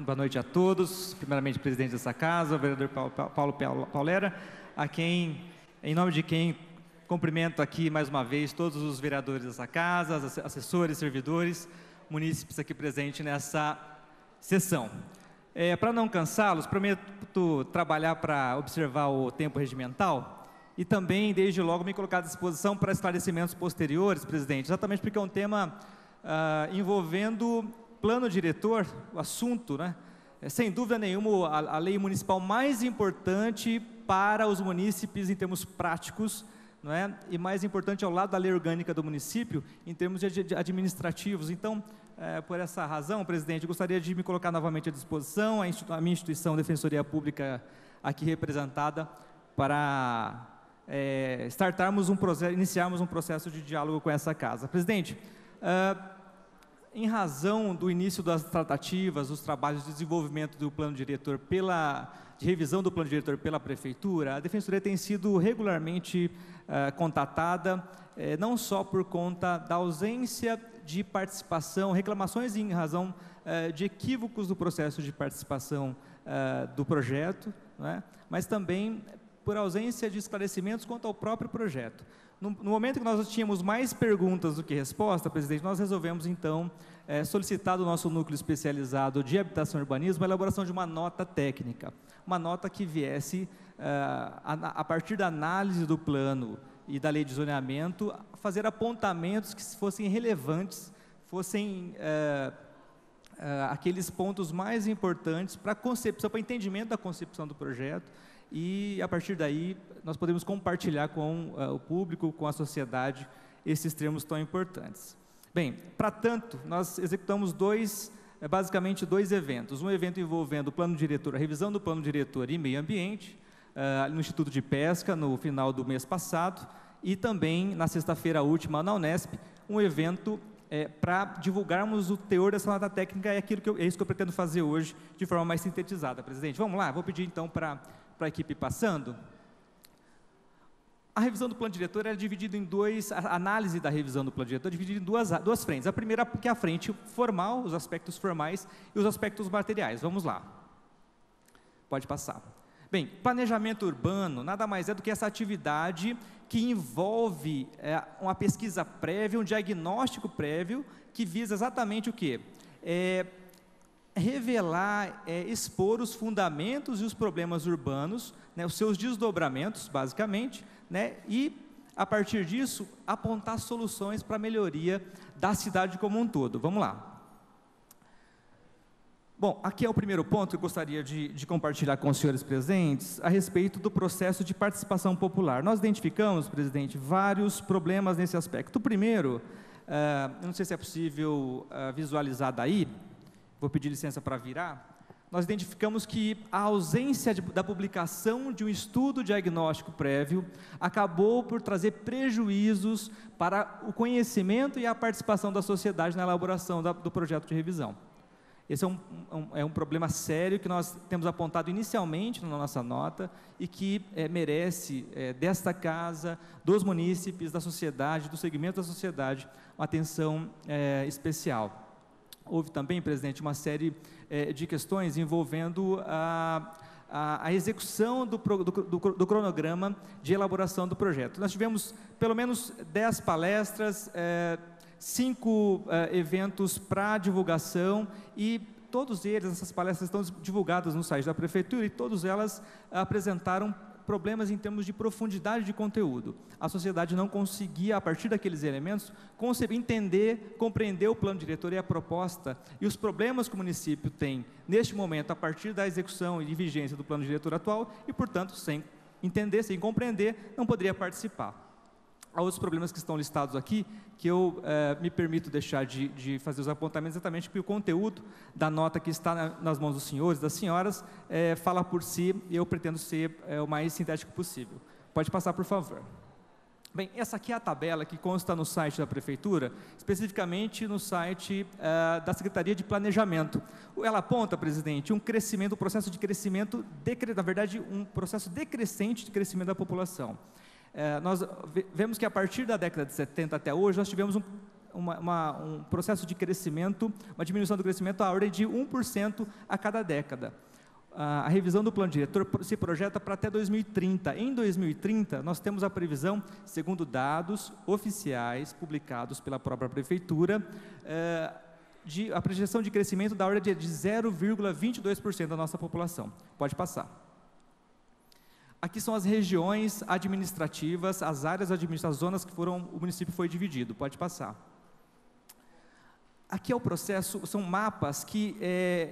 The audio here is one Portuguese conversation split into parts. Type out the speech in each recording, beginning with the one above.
Boa noite a todos. Primeiramente, presidente dessa casa, o vereador Paulo Paulera, a quem, em nome de quem cumprimento aqui mais uma vez todos os vereadores dessa casa, assessores, servidores, munícipes aqui presentes nessa sessão. Para não cansá-los, prometo trabalhar para observar o tempo regimental e também, desde logo, me colocar à disposição para esclarecimentos posteriores, presidente, exatamente porque é um tema envolvendo plano diretor, o assunto, né? Sem dúvida nenhuma, a lei municipal mais importante para os munícipes em termos práticos, não é? E mais importante ao lado da lei orgânica do município, em termos administrativos. Então, por essa razão, presidente, eu gostaria de me colocar novamente à disposição, a minha instituição Defensoria Pública aqui representada, para iniciarmos um processo de diálogo com essa casa. Presidente, em razão do início das tratativas, dos trabalhos de desenvolvimento do plano diretor de revisão do plano diretor pela Prefeitura, a Defensoria tem sido regularmente contatada, não só por conta da ausência de participação, reclamações em razão de equívocos do processo de participação do projeto, não é? Mas também por ausência de esclarecimentos quanto ao próprio projeto. No momento que nós tínhamos mais perguntas do que resposta, presidente, nós resolvemos, então, solicitar do nosso núcleo especializado de habitação e urbanismo a elaboração de uma nota técnica, uma nota que viesse, a partir da análise do plano e da lei de zoneamento, fazer apontamentos que fossem relevantes, fossem aqueles pontos mais importantes para a concepção, para o entendimento da concepção do projeto, e a partir daí nós podemos compartilhar com o público, com a sociedade, esses termos tão importantes. Bem, para tanto, nós executamos basicamente dois eventos. Um evento envolvendo o plano diretor, a revisão do plano diretor e meio ambiente, no Instituto de Pesca, no final do mês passado, e também, na sexta-feira última, na Unesp, um evento para divulgarmos o teor dessa nota técnica, é isso que eu pretendo fazer hoje, de forma mais sintetizada, presidente. Vamos lá, vou pedir então para a equipe passando. A revisão do plano diretor é dividida em a análise da revisão do plano diretor é dividida em duas frentes. A primeira, que é a frente formal, os aspectos formais e os aspectos materiais. Vamos lá. Pode passar. Bem, planejamento urbano nada mais é do que essa atividade que envolve uma pesquisa prévia, um diagnóstico prévio, que visa exatamente o quê? Revelar, expor os fundamentos e os problemas urbanos, né, os seus desdobramentos, basicamente, né, e, a partir disso, apontar soluções para a melhoria da cidade como um todo. Vamos lá. Bom, aqui é o primeiro ponto que eu gostaria de compartilhar com os senhores presentes, a respeito do processo de participação popular. Nós identificamos, presidente, vários problemas nesse aspecto. O primeiro, eu não sei se é possível visualizar daí, vou pedir licença para virar. Nós identificamos que a ausência da publicação de um estudo diagnóstico prévio acabou por trazer prejuízos para o conhecimento e a participação da sociedade na elaboração do projeto de revisão. Esse é um problema sério que nós temos apontado inicialmente na nossa nota e que merece, desta casa, dos munícipes, da sociedade, do segmento da sociedade, uma atenção especial. Houve também, presidente, uma série de questões envolvendo a execução do cronograma de elaboração do projeto. Nós tivemos pelo menos 10 palestras, 5 eventos para divulgação e todos eles, essas palestras estão divulgadas no site da Prefeitura e todas elas apresentaram problemas em termos de profundidade de conteúdo. A sociedade não conseguia, a partir daqueles elementos, entender, compreender o plano diretor e a proposta e os problemas que o município tem, neste momento, a partir da execução e vigência do plano diretor atual e, portanto, sem entender, sem compreender, não poderia participar. Há outros problemas que estão listados aqui, que eu me permito deixar de fazer os apontamentos exatamente porque o conteúdo da nota que está nas mãos dos senhores, das senhoras, fala por si e eu pretendo ser o mais sintético possível. Pode passar, por favor. Bem, essa aqui é a tabela que consta no site da Prefeitura, especificamente no site da Secretaria de Planejamento. Ela aponta, presidente, um processo de crescimento, na verdade, um processo decrescente de crescimento da população. Nós vemos que a partir da década de 70 até hoje, nós tivemos um processo de crescimento, uma diminuição do crescimento à ordem de 1% a cada década. A revisão do plano diretor se projeta para até 2030. Em 2030, nós temos a previsão, segundo dados oficiais publicados pela própria Prefeitura, a projeção de crescimento da ordem de 0,22% da nossa população. Pode passar. Aqui são as regiões administrativas, as áreas administrativas, as zonas que o município foi dividido. Pode passar. Aqui é o processo, são mapas que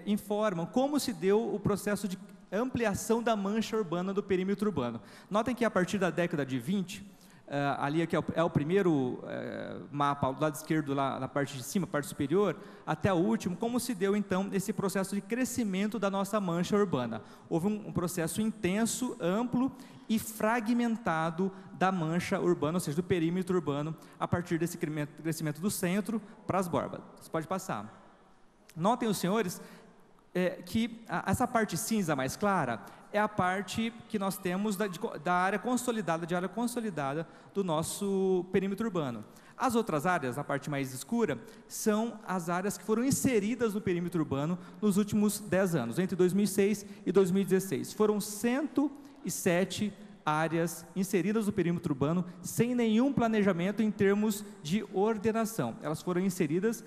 informam como se deu o processo de ampliação da mancha urbana do perímetro urbano. Notem que a partir da década de 20, ali aqui é o primeiro mapa, do lado esquerdo, lá na parte de cima, parte superior, até o último, como se deu então esse processo de crescimento da nossa mancha urbana. Houve um processo intenso, amplo e fragmentado da mancha urbana, ou seja, do perímetro urbano, a partir desse crescimento do centro para as borbas. Você pode passar. Notem os senhores que essa parte cinza mais clara é a parte que nós temos da área consolidada, do nosso perímetro urbano. As outras áreas, a parte mais escura, são as áreas que foram inseridas no perímetro urbano nos últimos 10 anos, entre 2006 e 2016. Foram 107 áreas inseridas no perímetro urbano, sem nenhum planejamento em termos de ordenação. Elas foram inseridas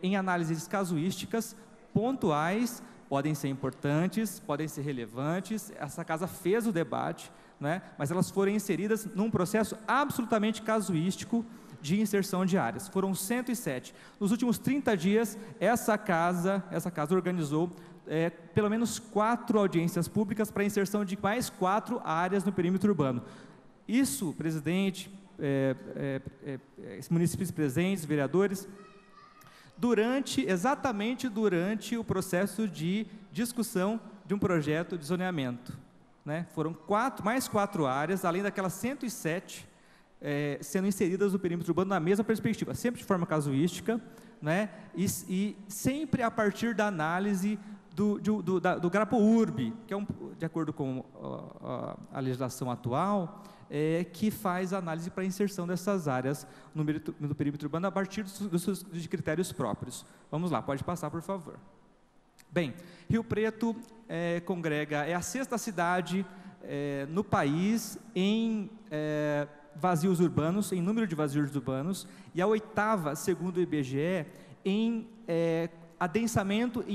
em análises casuísticas, pontuais, podem ser importantes, podem ser relevantes, essa casa fez o debate, né, mas elas foram inseridas num processo absolutamente casuístico de inserção de áreas. Foram 107. Nos últimos 30 dias, essa casa organizou pelo menos 4 audiências públicas para a inserção de mais 4 áreas no perímetro urbano. Isso, presidente, municípios presentes, vereadores, exatamente durante o processo de discussão de um projeto de zoneamento, né? Foram mais 4 áreas, além daquelas 107, sendo inseridas no perímetro urbano na mesma perspectiva, sempre de forma casuística, né? E sempre a partir da análise do Grapo-Urb, que é de acordo com a legislação atual, que faz a análise para a inserção dessas áreas no perímetro urbano a partir de critérios próprios. Vamos lá, pode passar, por favor. Bem, Rio Preto é a 6ª cidade no país em vazios urbanos, em número de vazios urbanos, e a 8ª, segundo o IBGE, em adensamento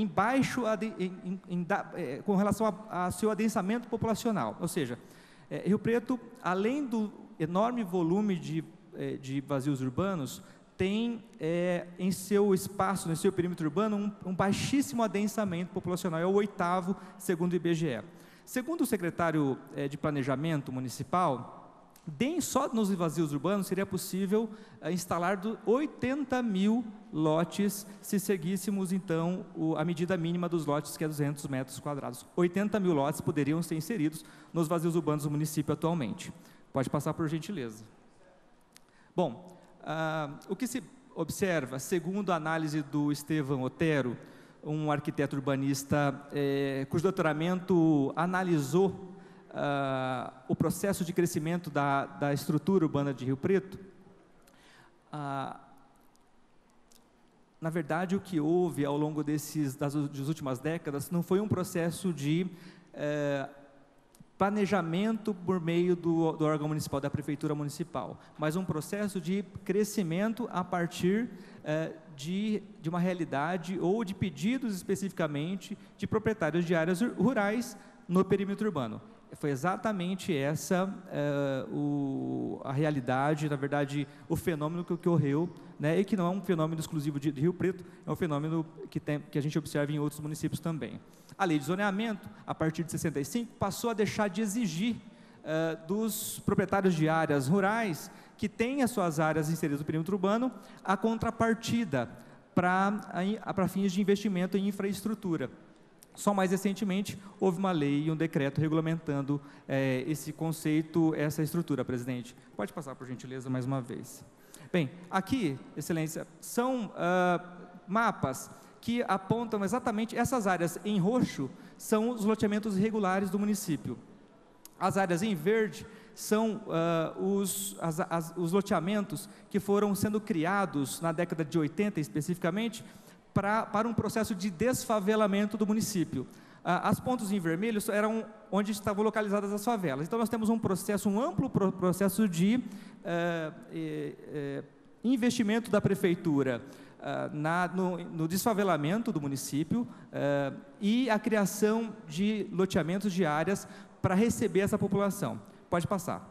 com relação ao seu adensamento populacional. Ou seja, Rio Preto, além do enorme volume de vazios urbanos, tem em seu espaço, no seu perímetro urbano, um baixíssimo adensamento populacional, é o 8º, segundo o IBGE. Segundo o secretário de Planejamento Municipal, só nos vazios urbanos seria possível instalar 80 mil lotes, se seguíssemos então a medida mínima dos lotes, que é 200 metros quadrados. 80 mil lotes poderiam ser inseridos nos vazios urbanos do município atualmente. Pode passar, por gentileza. Bom, o que se observa, segundo a análise do Estevão Otero, um arquiteto urbanista cujo doutoramento analisou o processo de crescimento da estrutura urbana de Rio Preto, na verdade, o que houve ao longo das últimas décadas não foi um processo de planejamento por meio do órgão municipal, da prefeitura municipal, mas um processo de crescimento a partir de uma realidade ou de pedidos especificamente de proprietários de áreas rurais no perímetro urbano. Foi exatamente essa a realidade, na verdade, o fenômeno que ocorreu, né, e que não é um fenômeno exclusivo de Rio Preto, é um fenômeno que a gente observa em outros municípios também. A lei de zoneamento, a partir de 65, passou a deixar de exigir dos proprietários de áreas rurais que têm as suas áreas inseridas no perímetro urbano a contrapartida para fins de investimento em infraestrutura. Só mais recentemente, houve uma lei e um decreto regulamentando esse conceito, essa estrutura, presidente. Pode passar, por gentileza, mais uma vez. Bem, aqui, excelência, são mapas que apontam exatamente essas áreas em roxo, são os loteamentos regulares do município. As áreas em verde são os loteamentos que foram sendo criados na década de 80, especificamente, para um processo de desfavelamento do município. As pontos em vermelho eram onde estavam localizadas as favelas. Então, nós temos um amplo processo de investimento da prefeitura no desfavelamento do município e a criação de loteamentos de áreas para receber essa população. Pode passar.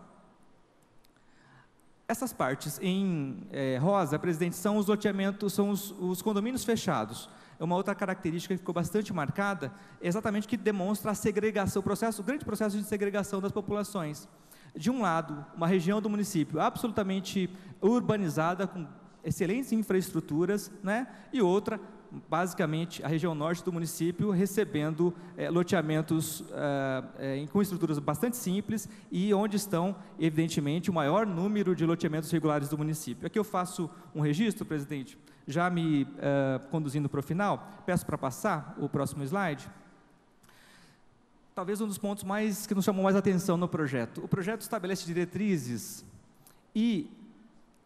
Essas partes em rosa, presidente, são os loteamentos, são os condomínios fechados. É uma outra característica que ficou bastante marcada, exatamente que demonstra a segregação, o grande processo de segregação das populações. De um lado, uma região do município absolutamente urbanizada, com excelentes infraestruturas, né? E outra, basicamente, a região norte do município recebendo loteamentos com estruturas bastante simples e onde estão, evidentemente, o maior número de loteamentos regulares do município. Aqui eu faço um registro, presidente, já me conduzindo para o final, peço para passar o próximo slide. Talvez um dos pontos que nos chamou mais atenção no projeto. O projeto estabelece diretrizes e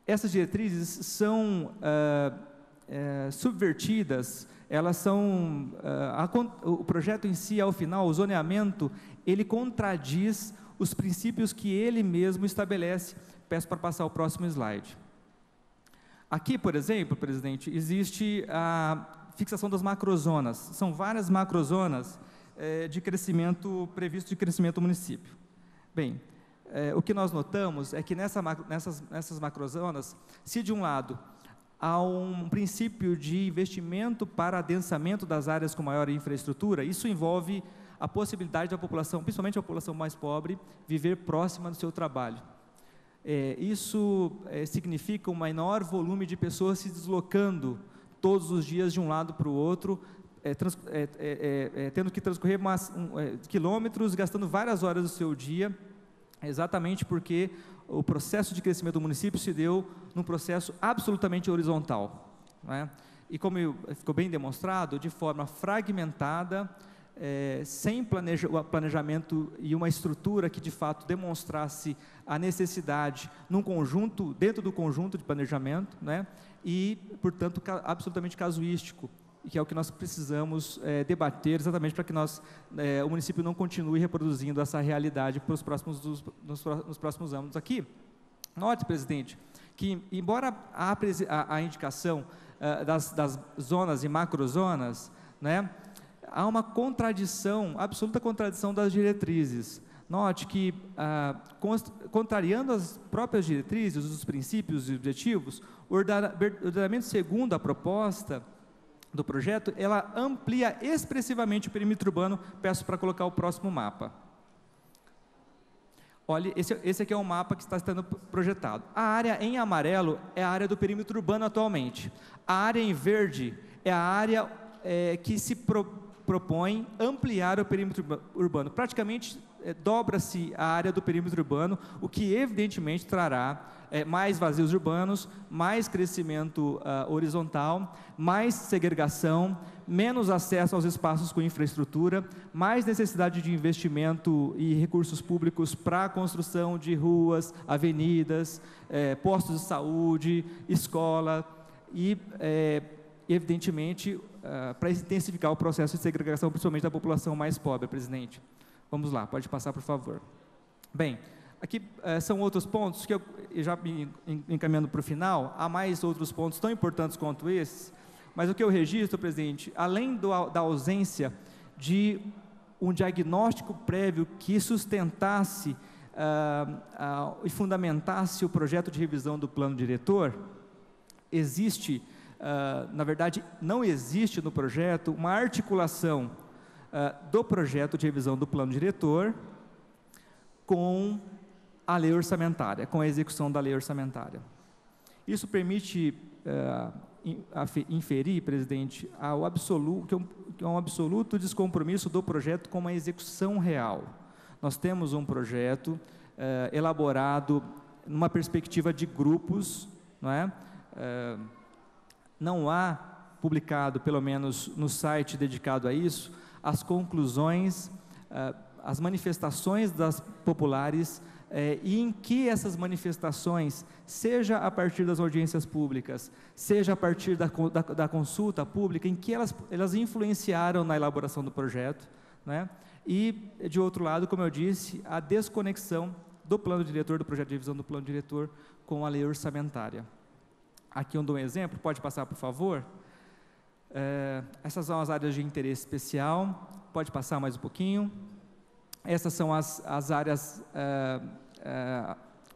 essas diretrizes são subvertidas, elas são, o projeto em si, ao final, o zoneamento, ele contradiz os princípios que ele mesmo estabelece. Peço para passar o próximo slide. Aqui, por exemplo, presidente, existe a fixação das macrozonas. São várias macrozonas de crescimento, previsto de crescimento do município. Bem, o que nós notamos é que nessas macrozonas, se de um lado há um princípio de investimento para adensamento das áreas com maior infraestrutura, isso envolve a possibilidade da população, principalmente a população mais pobre, viver próxima do seu trabalho. Isso significa um menor volume de pessoas se deslocando todos os dias de um lado para o outro, tendo que transcorrer quilômetros, gastando várias horas do seu dia, exatamente porque o processo de crescimento do município se deu num processo absolutamente horizontal, né? E como ficou bem demonstrado, de forma fragmentada, sem planejamento e uma estrutura que de fato demonstrasse a necessidade num conjunto, dentro do conjunto de planejamento, né? E, portanto, absolutamente casuístico, que é o que nós precisamos debater exatamente para que o município não continue reproduzindo essa realidade nos próximos anos. Aqui, note, presidente, que embora a indicação das zonas e macrozonas, né, há uma contradição, absoluta contradição das diretrizes. Note que, contrariando as próprias diretrizes, os princípios e objetivos, o ordenamento segundo a proposta do projeto, ela amplia expressivamente o perímetro urbano. Peço para colocar o próximo mapa. Olha, esse aqui é um mapa que está sendo projetado. A área em amarelo é a área do perímetro urbano atualmente. A área em verde é a área que se propõe ampliar o perímetro urbano. Praticamente dobra-se a área do perímetro urbano, o que evidentemente trará mais vazios urbanos, mais crescimento horizontal, mais segregação, menos acesso aos espaços com infraestrutura, mais necessidade de investimento e recursos públicos para a construção de ruas, avenidas, postos de saúde, escola e, evidentemente, para intensificar o processo de segregação, principalmente da população mais pobre, presidente. Vamos lá, pode passar, por favor. Bem, aqui são outros pontos que eu já me encaminhando para o final. Há mais outros pontos tão importantes quanto esses, mas o que eu registro, presidente, além da ausência de um diagnóstico prévio que sustentasse e fundamentasse o projeto de revisão do plano diretor, existe, na verdade, não existe no projeto uma articulação do projeto de revisão do plano diretor com a lei orçamentária, com a execução da lei orçamentária. Isso permite inferir, presidente, que é um absoluto descompromisso do projeto com a execução real. Nós temos um projeto elaborado numa perspectiva de grupos, não é? Não há publicado, pelo menos no site dedicado a isso, as conclusões, as manifestações das populares e em que essas manifestações, seja a partir das audiências públicas, seja a partir da consulta pública, em que elas influenciaram na elaboração do projeto, né? E, de outro lado, como eu disse, a desconexão do plano diretor, do projeto de revisão do plano diretor, com a lei orçamentária. Aqui eu dou um exemplo, pode passar, por favor? Essas são as áreas de interesse especial, pode passar mais um pouquinho. Essas são as áreas,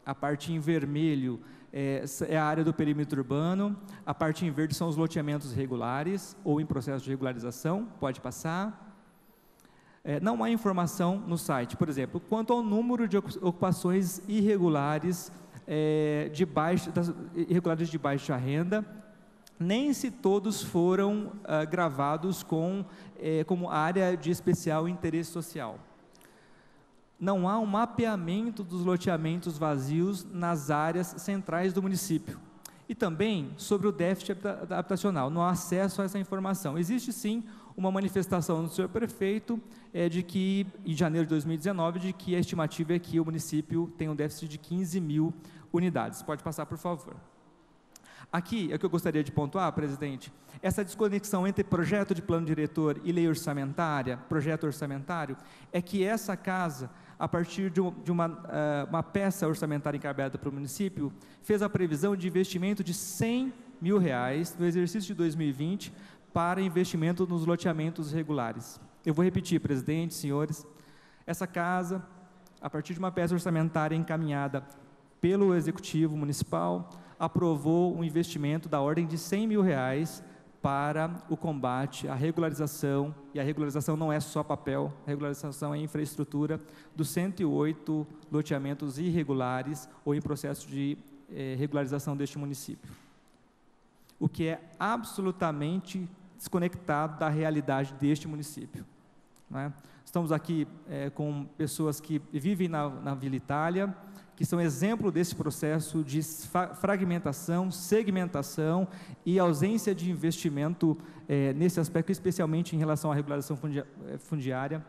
a parte em vermelho é a área do perímetro urbano, a parte em verde são os loteamentos regulares ou em processo de regularização, pode passar. Não há informação no site, por exemplo, quanto ao número de ocupações irregulares, irregulares de baixa renda, nem se todos foram gravados como área de especial interesse social. Não há um mapeamento dos loteamentos vazios nas áreas centrais do município. E também sobre o déficit habitacional, não há acesso a essa informação. Existe sim uma manifestação do senhor prefeito, de que, em janeiro de 2019, de que a estimativa é que o município tem um déficit de 15 mil unidades. Pode passar, por favor. Aqui é o que eu gostaria de pontuar, presidente, essa desconexão entre projeto de plano diretor e lei orçamentária, projeto orçamentário, é que essa casa, a partir de uma peça orçamentária encaminhada para o município, fez a previsão de investimento de R$100 mil no exercício de 2020 para investimento nos loteamentos regulares. Eu vou repetir, presidente, senhores, essa casa, a partir de uma peça orçamentária encaminhada pelo Executivo Municipal, aprovou um investimento da ordem de R$100 mil para o combate à regularização, e a regularização não é só papel, a regularização é infraestrutura, dos 108 loteamentos irregulares ou em processo de regularização deste município. O que é absolutamente desconectado da realidade deste município, né? Estamos aqui com pessoas que vivem na Vila Itália, que são exemplo desse processo de fragmentação, segmentação e ausência de investimento nesse aspecto, especialmente em relação à regularização fundiária.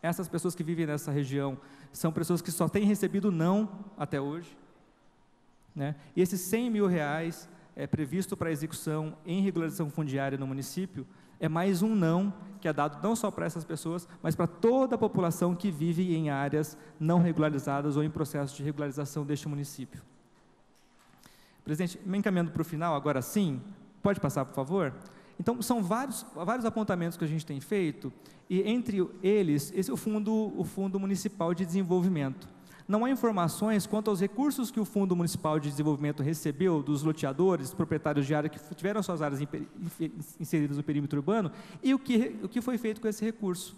Essas pessoas que vivem nessa região são pessoas que só têm recebido não até hoje, né? E esses R$100 mil previsto para execução em regularização fundiária no município, é mais um não que é dado não só para essas pessoas, mas para toda a população que vive em áreas não regularizadas ou em processo de regularização deste município. Presidente, me encaminhando para o final, agora sim, pode passar, por favor? Então, são vários apontamentos que a gente tem feito, e entre eles, esse é o Fundo Municipal de Desenvolvimento. Não há informações quanto aos recursos que o Fundo Municipal de Desenvolvimento recebeu dos loteadores, proprietários de área que tiveram suas áreas inseridas no perímetro urbano, e o que foi feito com esse recurso.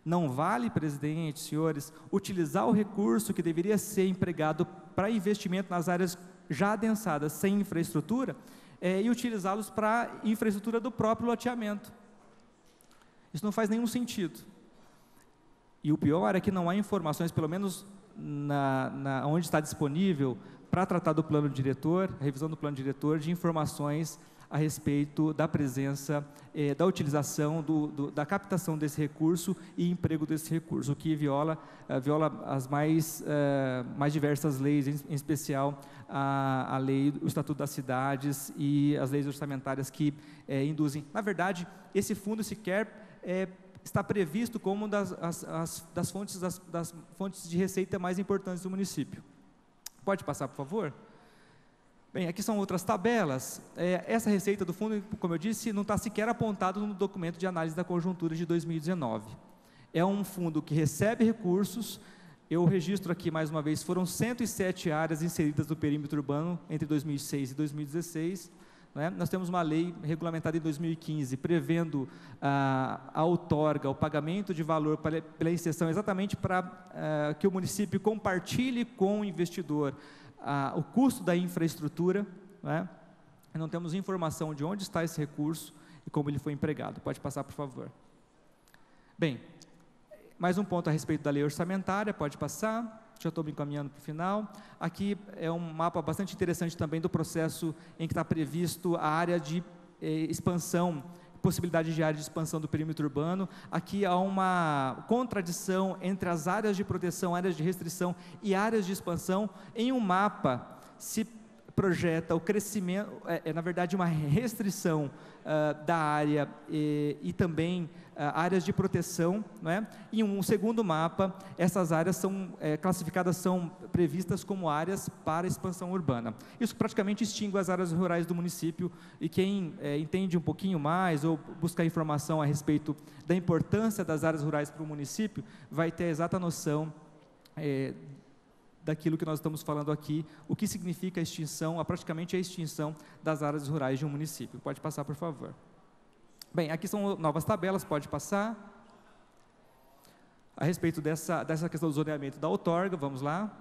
Não vale, presidente, senhores, utilizar o recurso que deveria ser empregado para investimento nas áreas já adensadas, sem infraestrutura, e utilizá-los para infraestrutura do próprio loteamento. Isso não faz nenhum sentido. E o pior é que não há informações, pelo menos onde está disponível, para tratar do plano diretor, revisão do plano diretor, de informações a respeito da presença, da utilização, da captação desse recurso e emprego desse recurso, o que viola as mais diversas leis, em especial a lei, o Estatuto das Cidades e as leis orçamentárias que induzem. Na verdade, esse fundo sequer está previsto como das fontes de receita mais importantes do município. Pode passar, por favor? Bem, aqui são outras tabelas. Essa receita do fundo, como eu disse, não está sequer apontado no documento de análise da conjuntura de 2019. É um fundo que recebe recursos. Eu registro aqui mais uma vez, foram 107 áreas inseridas no perímetro urbano entre 2006 e 2016. Né? Nós temos uma lei regulamentada em 2015, prevendo a outorga, o pagamento de valor pela inserção, exatamente para que o município compartilhe com o investidor o custo da infraestrutura, né? Não temos informação de onde está esse recurso e como ele foi empregado. Pode passar, por favor. Bem, mais um ponto a respeito da lei orçamentária, pode passar. Já estou me encaminhando para o final. Aqui é um mapa bastante interessante também do processo em que está previsto a área de expansão possibilidade de área de expansão do perímetro urbano. Aqui há uma contradição entre as áreas de proteção, áreas de restrição e áreas de expansão. Em um mapa se projeta o crescimento, na verdade uma restrição da área e também áreas de proteção, não é? Em um segundo mapa, essas áreas são classificadas, são previstas como áreas para expansão urbana. Isso praticamente extingue as áreas rurais do município, e quem entende um pouquinho mais ou buscar informação a respeito da importância das áreas rurais para o município, vai ter a exata noção daquilo que nós estamos falando aqui, o que significa a extinção, praticamente a extinção das áreas rurais de um município. Pode passar, por favor. Bem, aqui são novas tabelas, pode passar. A respeito dessa questão do zoneamento da outorga, vamos lá.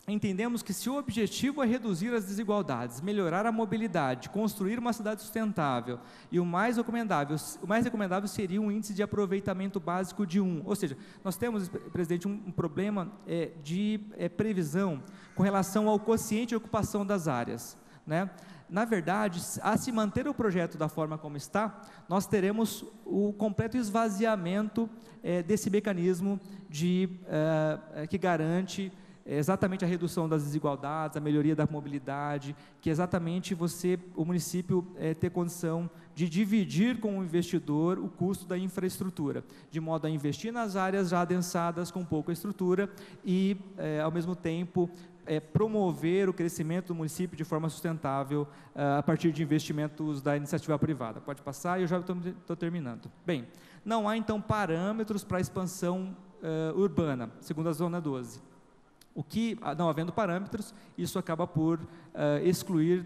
Entendemos que se o objetivo é reduzir as desigualdades, melhorar a mobilidade, construir uma cidade sustentável, e o mais recomendável seria um índice de aproveitamento básico de 1. Ou seja, nós temos, presidente, um problema de previsão com relação ao quociente de ocupação das áreas, né? Na verdade, a se manter o projeto da forma como está, nós teremos o completo esvaziamento desse mecanismo que garante exatamente a redução das desigualdades, a melhoria da mobilidade, que exatamente o município ter condição de dividir com o investidor o custo da infraestrutura, de modo a investir nas áreas já adensadas com pouca estrutura e, ao mesmo tempo, promover o crescimento do município de forma sustentável a partir de investimentos da iniciativa privada. Pode passar, eu já estou terminando. Bem, não há então parâmetros para a expansão urbana, segundo a Zona 12. Não havendo parâmetros, isso acaba por excluir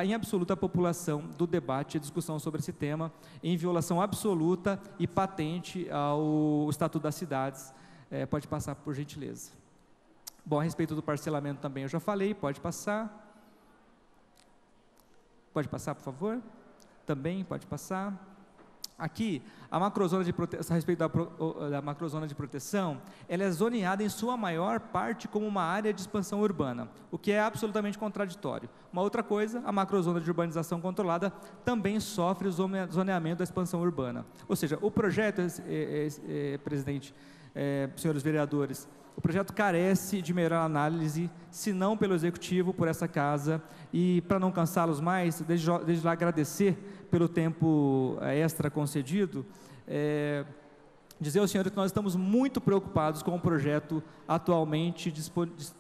em absoluta a população do debate e discussão sobre esse tema, em violação absoluta e patente ao Estatuto das Cidades. Pode passar, por gentileza. Bom, a respeito do parcelamento também eu já falei, pode passar. Pode passar, por favor? Também, pode passar. Aqui, a macrozona de proteção, a respeito da macrozona de proteção, ela é zoneada em sua maior parte como uma área de expansão urbana, o que é absolutamente contraditório. Uma outra coisa, a macrozona de urbanização controlada também sofre o zoneamento da expansão urbana. Ou seja, o projeto, presidente, senhores vereadores, o projeto carece de melhor análise, se não pelo Executivo, por essa casa, e para não cansá-los mais, desde lá agradecer pelo tempo extra concedido, dizer aos senhores que nós estamos muito preocupados com o projeto atualmente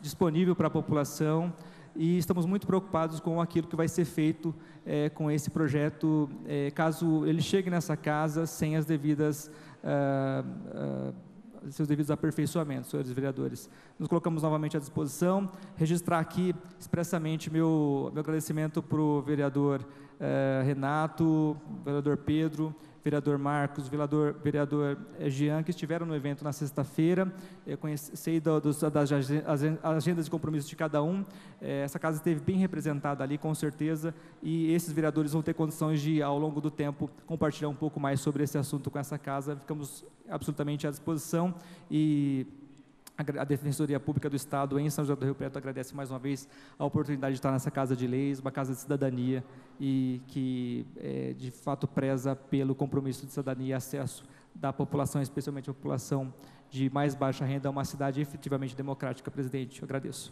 disponível para a população, e estamos muito preocupados com aquilo que vai ser feito com esse projeto, caso ele chegue nessa casa sem as devidas seus devidos aperfeiçoamentos, senhores vereadores. Nos colocamos novamente à disposição, registrar aqui expressamente meu agradecimento para o vereador Renato, vereador Pedro, vereador Marcos, vereador Jean, que estiveram no evento na sexta-feira. Eu sei das agendas de compromisso de cada um. Essa casa esteve bem representada ali, com certeza, e esses vereadores vão ter condições de, ao longo do tempo, compartilhar um pouco mais sobre esse assunto com essa casa. Ficamos absolutamente à disposição, e a Defensoria Pública do Estado em São José do Rio Preto agradece mais uma vez a oportunidade de estar nessa casa de leis, uma casa de cidadania, e que de fato preza pelo compromisso de cidadania e acesso da população, especialmente a população de mais baixa renda, a uma cidade efetivamente democrática. Presidente, eu agradeço.